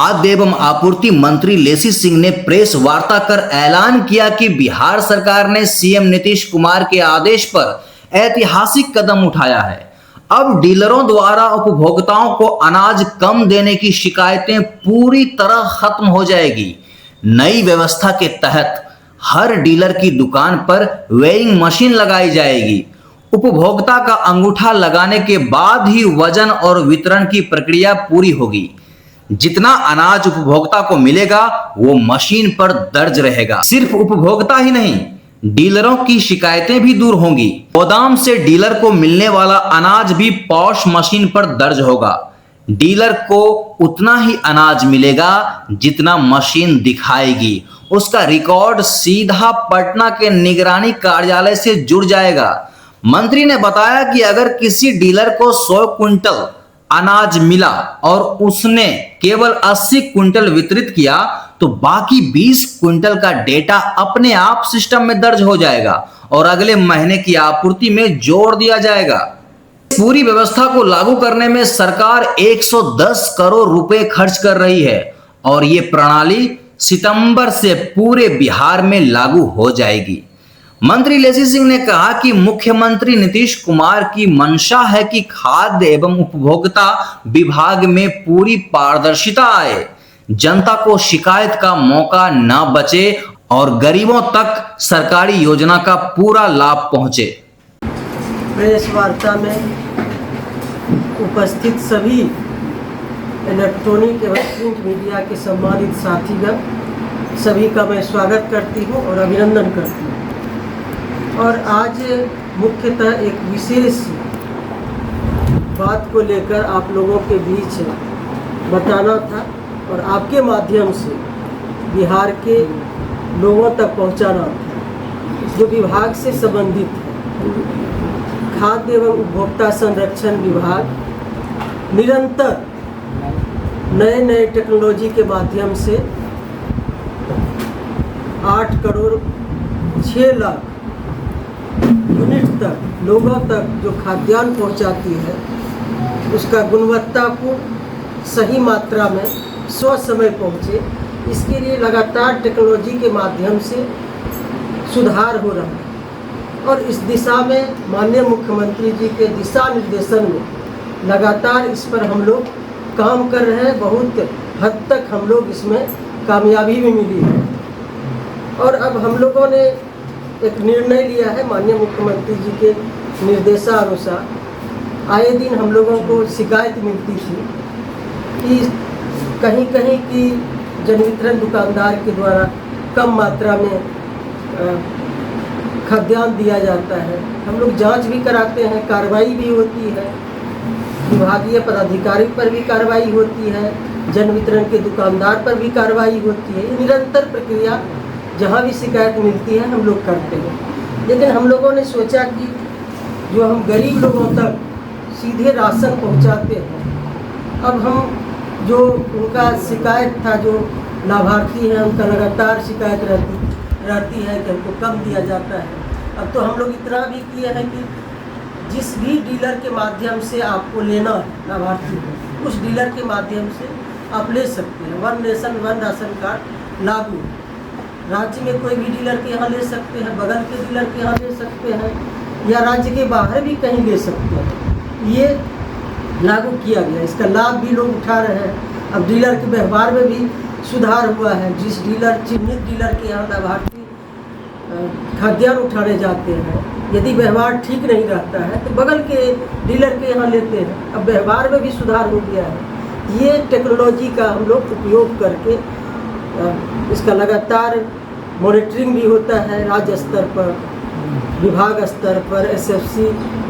खाद्य एवं आपूर्ति मंत्री लेसी सिंह ने प्रेस वार्ता कर ऐलान किया कि बिहार सरकार ने सीएम नीतीश कुमार के आदेश पर ऐतिहासिक कदम उठाया है। अब डीलरों द्वारा उपभोक्ताओं को अनाज कम देने की शिकायतें पूरी तरह खत्म हो जाएगी। नई व्यवस्था के तहत हर डीलर की दुकान पर वेइंग मशीन लगाई जाएगी। उपभोक्ता का अंगूठा लगाने के बाद ही वजन और वितरण की प्रक्रिया पूरी होगी। जितना अनाज उपभोक्ता को मिलेगा वो मशीन पर दर्ज रहेगा। सिर्फ उपभोक्ता ही नहीं, डीलरों की शिकायतें भी दूर होंगी। गोदाम से डीलर को मिलने वाला अनाज भी पॉश मशीन पर दर्ज होगा। डीलर को उतना ही अनाज मिलेगा जितना मशीन दिखाएगी। उसका रिकॉर्ड सीधा पटना के निगरानी कार्यालय से जुड़ जाएगा। मंत्री ने बताया कि अगर किसी डीलर को 100 क्विंटल अनाज मिला और उसने केवल 80 क्विंटल वितरित किया तो बाकी 20 क्विंटल का डेटा अपने आप सिस्टम में दर्ज हो जाएगा और अगले महीने की आपूर्ति में जोड़ दिया जाएगा। पूरी व्यवस्था को लागू करने में सरकार 110 करोड़ रुपए खर्च कर रही है और ये प्रणाली सितंबर से पूरे बिहार में लागू हो जाएगी। मंत्री लेसी सिंह ने कहा कि मुख्यमंत्री नीतीश कुमार की मंशा है कि खाद्य एवं उपभोक्ता विभाग में पूरी पारदर्शिता आए, जनता को शिकायत का मौका न बचे और गरीबों तक सरकारी योजना का पूरा लाभ पहुंचे। प्रेस वार्ता में उपस्थित सभी इलेक्ट्रॉनिक एवं प्रिंट मीडिया के सम्मानित साथीगण, सभी का मैं स्वागत करती हूं और अभिनंदन करती हूं। और आज मुख्यतः एक विशेष बात को लेकर आप लोगों के बीच बताना था और आपके माध्यम से बिहार के लोगों तक पहुंचाना था, जो विभाग से संबंधित है। खाद्य एवं उपभोक्ता संरक्षण विभाग निरंतर नए नए टेक्नोलॉजी के माध्यम से 8 करोड़ 6 लाख यूनिट तक लोगों तक जो खाद्यान्न पहुंचाती है उसका गुणवत्तापूर्ण सही मात्रा में समय पहुंचे, इसके लिए लगातार टेक्नोलॉजी के माध्यम से सुधार हो रहा है। और इस दिशा में माननीय मुख्यमंत्री जी के दिशा निर्देशन में लगातार इस पर हम लोग काम कर रहे हैं। बहुत हद तक हम लोग इसमें कामयाबी भी मिली है और अब हम लोगों ने एक निर्णय लिया है माननीय मुख्यमंत्री जी के निर्देशानुसार। आए दिन हम लोगों को शिकायत मिलती थी कि कहीं कहीं की जन वितरण दुकानदार के द्वारा कम मात्रा में खाद्यान्न दिया जाता है। हम लोग जांच भी कराते हैं, कार्रवाई भी होती है, विभागीय पदाधिकारी पर भी कार्रवाई होती है, जन वितरण के दुकानदार पर भी कार्रवाई होती है। ये निरंतर प्रक्रिया जहाँ भी शिकायत मिलती है हम लोग करते हैं। लेकिन हम लोगों ने सोचा कि जो हम गरीब लोगों तक सीधे राशन पहुँचाते हैं, अब हम जो उनका शिकायत था, जो लाभार्थी हैं उनका लगातार शिकायत रहती है कि हमको कम दिया जाता है। अब तो हम लोग इतना भी किए हैं कि जिस भी डीलर के माध्यम से आपको लेना है लाभार्थी को, उस डीलर के माध्यम से आप ले सकते हैं। 1 नेशन 1 राशन कार्ड लागू है। राज्य में कोई भी डीलर के यहाँ ले सकते हैं, बगल के डीलर के यहाँ ले सकते हैं या राज्य के बाहर भी कहीं ले सकते हैं। ये लागू किया गया, इसका लाभ भी लोग उठा रहे हैं। अब डीलर के व्यवहार में भी सुधार हुआ है। जिस डीलर चिन्हित डीलर के यहाँ लाभार्थी खाद्यान्न उठाने जाते हैं, यदि व्यवहार ठीक नहीं रहता है तो बगल के डीलर के यहाँ लेते हैं। अब व्यवहार में भी सुधार हो गया है। ये टेक्नोलॉजी का हम लोग उपयोग करके इसका लगातार मॉनिटरिंग भी होता है। राज्य स्तर पर, विभाग स्तर पर, एसएफसी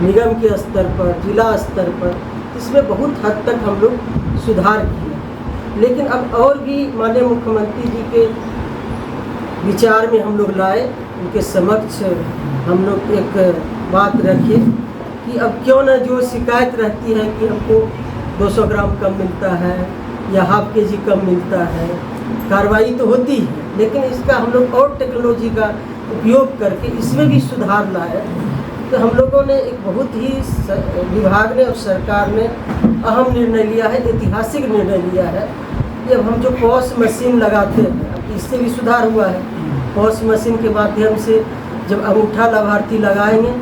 निगम के स्तर पर, जिला स्तर पर, इसमें बहुत हद तक हम लोग सुधार किए। लेकिन अब और भी माननीय मुख्यमंत्री जी के विचार में हम लोग लाए, उनके समक्ष हम लोग एक बात रखे कि अब क्यों न जो शिकायत रहती है कि हमको 200 ग्राम कम मिलता है या ½ केजी कम मिलता है, कार्रवाई तो होती है, लेकिन इसका हम लोग और टेक्नोलॉजी का उपयोग करके इसमें भी सुधार लाए। तो हम लोगों ने एक बहुत ही विभाग ने और सरकार ने अहम निर्णय लिया है, ऐतिहासिक निर्णय लिया है जब हम जो पॉस मशीन लगाते हैं, अब इससे भी सुधार हुआ है। पॉस मशीन के माध्यम से जब अंगूठा लाभार्थी लगाएंगे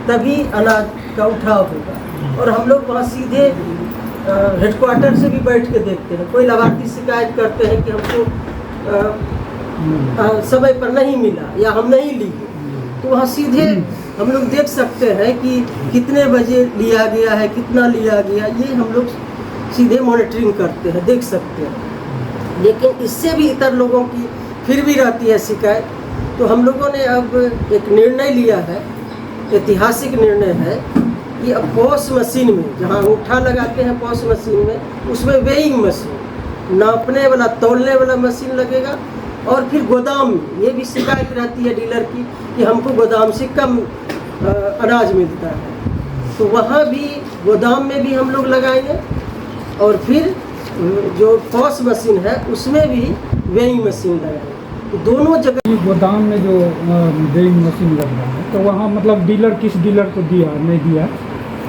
तभी अनाज का उठाव होगा। और हम लोग वहाँ सीधे हेडक्वार्टर से भी बैठ के देखते हैं। कोई लाभार्थी शिकायत करते हैं कि हमको समय पर नहीं मिला या हम नहीं लिए, तो वहाँ सीधे हम लोग देख सकते हैं कि कितने बजे लिया गया है, कितना लिया गया, ये हम लोग सीधे मॉनिटरिंग करते हैं, देख सकते हैं। लेकिन इससे भी इतर लोगों की फिर भी रहती है शिकायत। तो हम लोगों ने अब एक निर्णय लिया है, ऐतिहासिक निर्णय है कि अब पॉस मशीन में, जहाँ अंगूठा लगाते हैं पॉस मशीन में, उसमें वेइंग मशीन, नापने वाला तौलने वाला मशीन लगेगा। और फिर गोदाम में ये भी शिकायत रहती है डीलर की कि हमको गोदाम से कम अनाज मिलता है, तो वहाँ भी गोदाम में भी हम लोग लगाएंगे। और फिर जो पॉस मशीन है उसमें भी वेइंग मशीन लगाएंगे। तो दोनों जगह गोदाम में जो वेइंग मशीन लग रहा है, तो वहाँ मतलब डीलर किस डीलर को दिया नहीं दिया,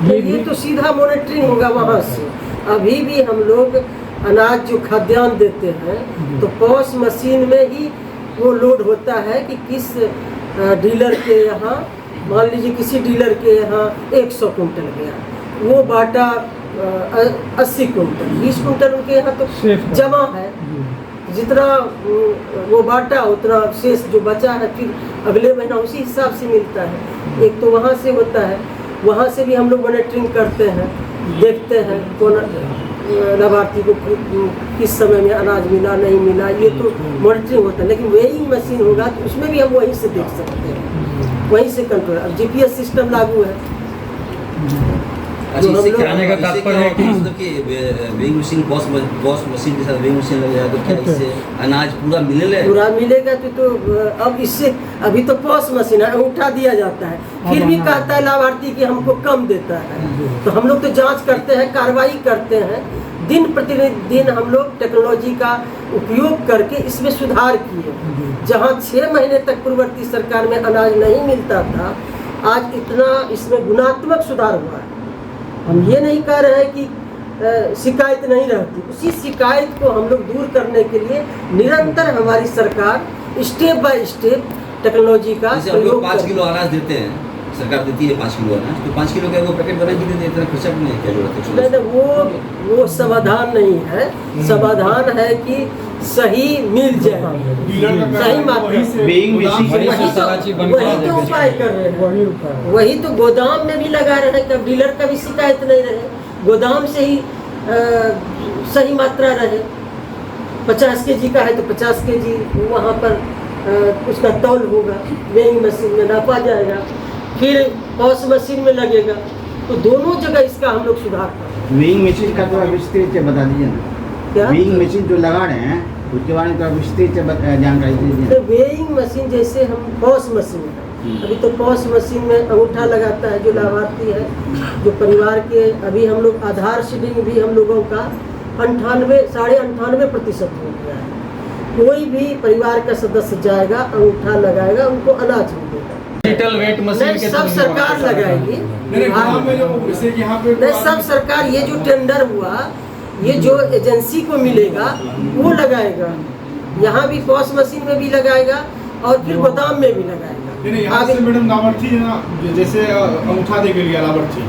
ये तो सीधा मॉनिटरिंग होगा वहाँ से। अभी भी हम लोग अनाज जो खाद्यान्न देते हैं तो पॉस मशीन में ही वो लोड होता है कि किस डीलर के यहाँ, मान लीजिए किसी डीलर के यहाँ 100 कुंटल गया, वो बाटा 80 कुंटल, 20 कुंटल उनके यहाँ तो जमा है, जितना वो बाटा उतना शेष जो बचा है फिर अगले महीना उसी हिसाब से मिलता है। एक तो वहाँ से होता है, वहाँ से भी हम लोग मॉनिटरिंग करते हैं, देखते हैं कौन लाभार्थी को किस समय में अनाज मिला नहीं मिला, ये तो मॉनिटरिंग होता है। लेकिन वेइंग मशीन होगा तो उसमें भी हम वहीं से देख सकते हैं, वहीं से कंट्रोल। अब जीपीएस सिस्टम लागू है। अच्छा, इससे कराने का तात्पर्य है कि मतलब कि वेइंग मशीन बॉस मशीन के साथ वेइंग मशीन लग जाए तो क्या इससे अनाज पूरा मिलेगा तो अब इससे अभी तो पॉस मशीन है, उठा दिया जाता है, फिर भी कहता है लाभार्थी कि हमको कम देता है। तो हम लोग तो जांच करते हैं, कार्रवाई करते हैं, दिन प्रतिदिन हम लोग टेक्नोलॉजी का उपयोग करके इसमें सुधार किए। जहाँ 6 महीने तक पूर्ववर्ती सरकार में अनाज नहीं मिलता था, आज इतना इसमें गुणात्मक सुधार हुआ है। हम ये नहीं कह रहे हैं कि शिकायत नहीं रहती, उसी शिकायत को हम लोग दूर करने के लिए निरंतर हमारी सरकार स्टेप बाय स्टेप टेक्नोलॉजी का प्रयोग 5 किलो अनाज देते हैं, सरकार देती है 5 किलो अनाज, तो 5 किलो का वो पैकेट बना के देते हैं, इतना खर्चा भी नहीं, क्या जरूरत है? नहीं, वो समाधान नहीं है। समाधान है कि सही मिल जाए, सही मात्रा, वही तो उपाय कर रहे हैं, वही तो गोदाम में भी लगा रहे हैं कि डीलर का भी शिकायत नहीं रहे, गोदाम से ही सही मात्रा रहे। 50 केजी का है तो 50 केजी वहाँ पर उसका तौल होगा, वेइंग मशीन में नापा जाएगा, फिर पॉस मशीन में लगेगा। तो दोनों जगह इसका हम लोग सुधार कर। वेइंग मशीन का थोड़ा विस्तृत से बता दीजिए ना, क्या वेइंग मशीन जो लगा रहे हैं उसके बारे में थोड़ा विस्तृत से जानकारी दीजिए। तो वेइंग मशीन जैसे हम पॉस मशीन है, अभी तो पॉस मशीन में अंगूठा लगाता है जो लाभार्थी है, जो परिवार के, अभी हम लोग आधार सीडिंग भी हम लोगों का 98.98% हो गया है। कोई भी परिवार का सदस्य जाएगा, अंगूठा लगाएगा, उनको अनाज मिलेगा। डिजिटल वेट मशीन के सब सरकार लगाएगी, नहीं सब सरकार, ये जो टेंडर हुआ, ये जो एजेंसी को मिलेगा वो लगाएगा। यहाँ भी पॉस मशीन में भी लगाएगा और फिर गोदाम में भी लगाएगा। यहाँ से मैडम लाभार्थी है ना, जैसे अंगूठा दे के लिया लाभार्थी,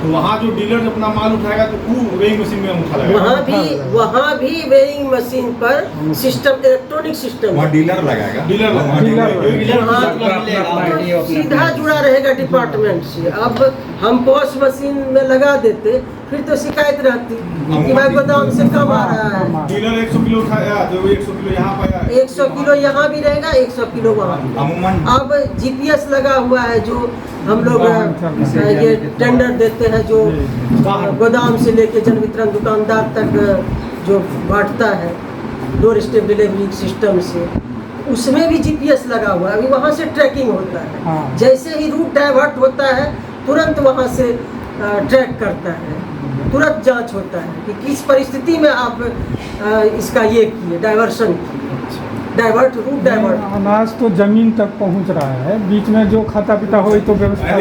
तो वहाँ जो डीलर अपना माल उठाएगा तो वो वेइंग मशीन में अंगूठा लगाएगा। वहाँ भी वेइंग मशीन पर सिस्टम, इलेक्ट्रॉनिक सिस्टम, वहाँ डीलर लगाएगा, सीधा जुड़ा रहेगा डिपार्टमेंट से। अब हम पॉस मशीन में लगा देते फिर तो शिकायत रहती कि भाई गोदाम से कम आ रहा है। डीलर 100 किलो उठाया तो 100 किलो यहाँ पाया, 100 किलो यहाँ भी रहेगा, 100 किलो वहाँ भी। अब जीपीएस लगा हुआ है जो हम लोग ये टेंडर देते हैं, जो गोदाम से लेके जन वितरण दुकानदार तक जो बांटता है डोर स्टेप डिलीवरी सिस्टम से, उसमें भी जीपीएस लगा हुआ है। अभी वहाँ से ट्रैकिंग होता है, जैसे ही रूट डाइवर्ट होता है तुरंत वहाँ से ट्रैक करता है, तुरंत जांच होता है कि किस परिस्थिति में आप इसका ये किए, डाइवर्शन किए, डाइवर्ट, रूट डाइवर्ट। अनाज तो जमीन तक पहुंच रहा है, बीच में जो खाता पीता हो तो व्यवस्था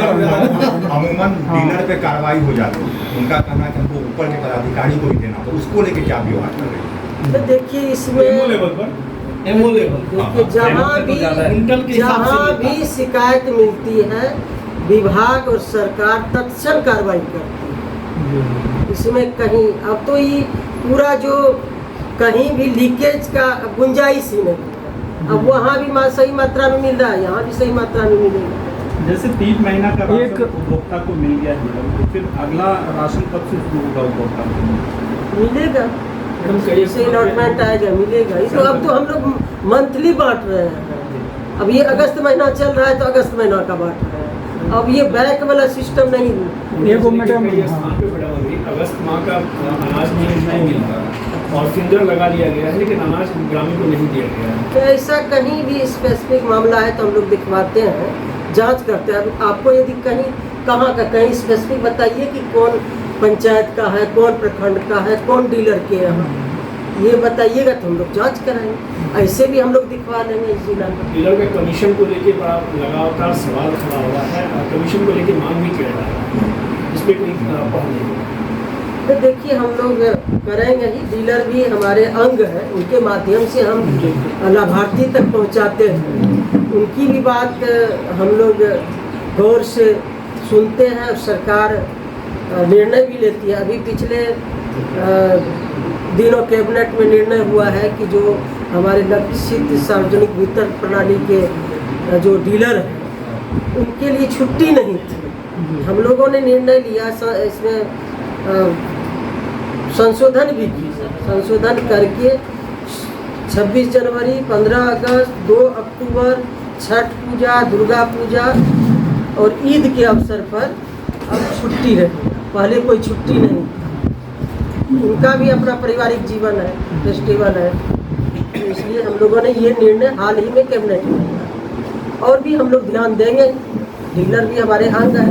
अमूमन डीलर पे कार्रवाई हो जाती है। उनका कहना है कि हमको ऊपर के पदाधिकारी को भी देना, तो उसको लेके क्या व्यवहार कर रहे हैं? तो देखिए एमओ इसमें लेवल पर एमओ लेवल देखिए जहाँ भी शिकायत मिलती है विभाग और सरकार तत्क्षण कार्रवाई करती है। इसमें कहीं अब तो ये पूरा जो कहीं भी लीकेज का गुंजाइश ही नहीं है। अब वहाँ भी सही मात्रा में मिल रहा है, यहाँ भी सही मात्रा में मिलेगा। जैसे 3 महीना का राशन एक- उपभोक्ता को मिल गया है मैडम, तो फिर अगला राशन कब से शुरू होगा उपभोक्ता को? मिलेगा जैसे अलॉटमेंट आएगा मिलेगा। ये तो अब तो हम लोग मंथली बांट रहे हैं। अब ये अगस्त महीना चल रहा है तो अगस्त महीना का बांट रहे हैं। अब ये बैक वाला सिस्टम नहीं है। एगो मैडम अगस्त माह का अनाज नहीं मिल रहा और फिंगर लगा लिया गया है, लेकिन अनाज ग्रामीण को नहीं दिया गया है। तो ऐसा कहीं भी स्पेसिफिक मामला है तो हम लोग दिखवाते हैं, जांच करते हैं। अब आपको यदि कहीं कहाँ का कहीं स्पेसिफिक बताइए कि कौन पंचायत का है, कौन प्रखंड का है, कौन डीलर के यहाँ, ये बताइएगा तो हम लोग जांच कराएंगे। ऐसे भी हम लोग दिखवा लेंगे इस जिला में। डीलर का कमीशन को लेके बड़ा लगातार सवाल खड़ा हुआ है और कमीशन को लेके मांग भी किया जा रहा है, इस पर कोई पहल नहीं हुआ। तो देखिए हम लोग करेंगे ही। डीलर भी हमारे अंग है, उनके माध्यम से हम लाभार्थी तक पहुंचाते हैं। उनकी भी बात हम लोग गौर से सुनते हैं और सरकार निर्णय भी लेती है। अभी पिछले दिनों कैबिनेट में निर्णय हुआ है कि जो हमारे लक्षित सार्वजनिक वितरण प्रणाली के जो डीलर हैं उनके लिए छुट्टी नहीं थी। हम लोगों ने निर्णय लिया, इसमें संशोधन भी किया। संशोधन करके 26 जनवरी, 15 अगस्त, 2 अक्टूबर, छठ पूजा, दुर्गा पूजा और ईद के अवसर पर अब छुट्टी रहे। पहले कोई छुट्टी नहीं थी। उनका भी अपना पारिवारिक जीवन है, फेस्टिवल है, तो इसलिए हम लोगों ने ये निर्णय हाल ही में कैबिनेट में लिया। और भी हम लोग ध्यान देंगे, डीलर भी हमारे अंग है।